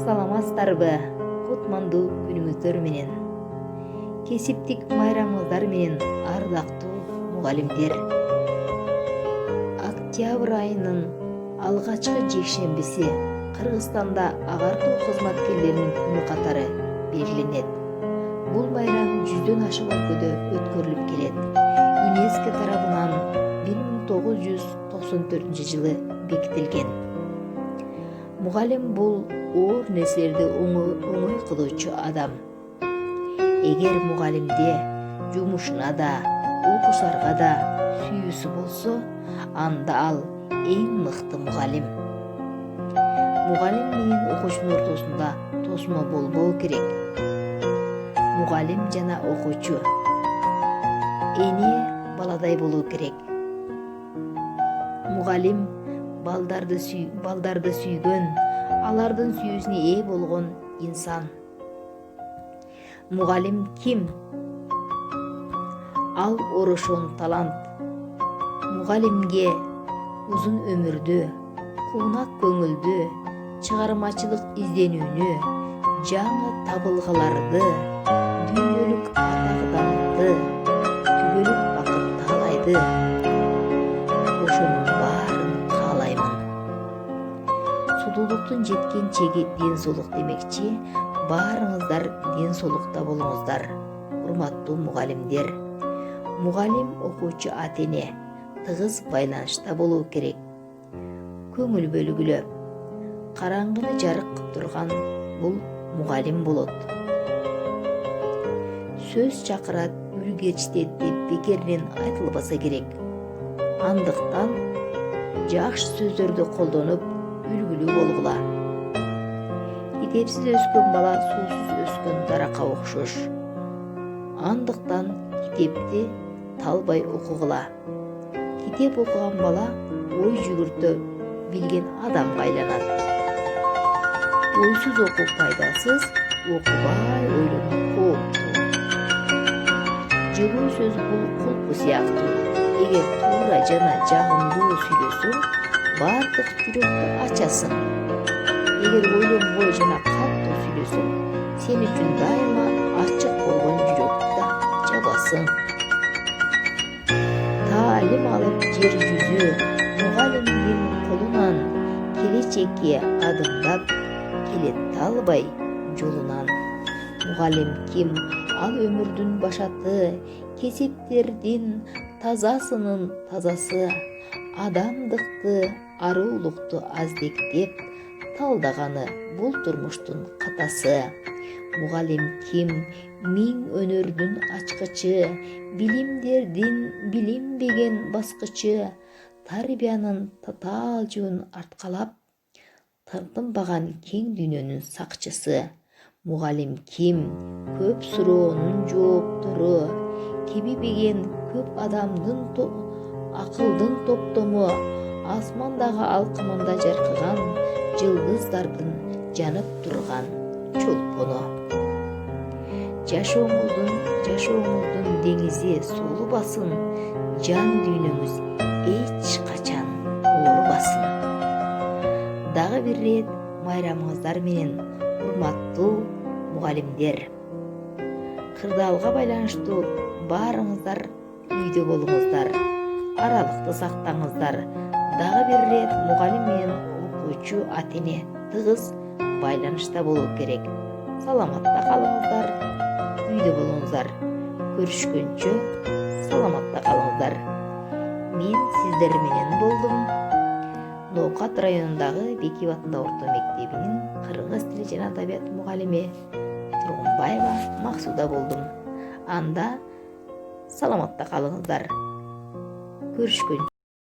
Саламатсыздарбы? Кутмандуу күнүңүздөр менен. Кесиптик майрамыңыздар менен ардактуу мугалимдер. Октябрь айынын алгачкы жекшембиси Кыргызстанда агартуу кызматкерлеринин күнү катары белгиленет. Бул майрам 100дөн ашык өлкөдө өткөрүлүп келет. ЮНЕСКО тарабынан 1994-жылы бекитилген. Мугалим бул оор нерселерди оңой кылуучу адам. Эгер мугалимде жумушуна да, окуушарга да сүйүүсү болсо, анда ал эң мыкты мугалим. Мугалим менен окуучунун ортосунда тосмо болбоо керек. Мугалим жана окуучу эне баладай болуу керек. Мугалим балдарды сүйгөн, алардын сүйүүсүнө ээ болгон инсан. Мугалим ким? Ал орошон талант. Мугалимге узун өмүрдү, куунак көңүлдү, чыгармачылык изденүүнү, жаңы табылгаларды, дүйнөлүк атак-даңкты, түбөлүк бакыт таалайды. Ошонун баарын каалаймын. Сулуулуктун жеткен чеги ден соолук демекчи, баарыңыздар ден соолукта болуңуздар. Урматтуу мугалимдер. Мугалим окуучу ата-эне тыгыз байланышта болуу керек. Көңүл бөлгүлө, караңгыны жарык кылып турган бул мугалим болот. Сөз чакырат, үлгерчтет деп бекеринен айтылбаса керек. Андыктан жакшы сөздөрдү колдонуп, үлгүлүү болгула. Китепсиз өскөн бала суусуз өскөн даракка окшош. Андыктан китепти талбай окугула. Китеп окуган бала ой жүгүртө билген адамга айланат. Ойсуз окуу пайдасыз, окубай ойлонуп кооптуу. Жөгөн сөз бул кулпу сыяктуу. Эгер туура жана жагымдуу сүйлөсөң, бардык жүрөктү ачасың. Эгер ойлонбой жана катуу сүйлөсөң, сен үчүн дайыма ачык болгон жүрөктү да жабасың. Таалим алып жер жүзү, мугалимдин колунан келечекке адымдап келет талбай жолунан. Мугалим ким? Ал өмүрдүн башаты, кесиптердин тазасынын тазасы, адамдыкты, аруулукту аздектеп талдаганы бул турмуштун катасы. Мугалим ким? Миң өнөрдүн ачкычы, билимдердин билинбеген баскычы, тарбиянын татаалчуун арткалап, тынбаган кең дүйнөнүн сакчысы. Мугалим ким? Көп суроонун жооптору, кебибеген көп адамдын акылдын топтому, асмандагы алкымында жаркыган жылдыздардын жанып турган чолпону. Жашооңуздун деңизи сулубасын, жан дүйнөңүз эч качан оорубасын. Дагы бир рет майрамыңыздар менен, урматтуу мугалимдер. Кырдаалга байланыштуу баарыңыздар үйдө болуңуздар, аралыкты сактаңыздар. Дагы бир рет мугалим менен окуучу ата-эне тыгыз байланышта болуу керек. Саламатта калыңыздар, үйдө болуңуздар. Көрүшкөнчө саламатта калыңыздар. Мен сиздер менен болдум. Ноокат районундагы Бекиев атындагы орто мектебинин кыргыз тили жана адабият мугалими Тургунбаева Максуда болдум. Анда саламатта калыңыздар. Көрүшкөнчө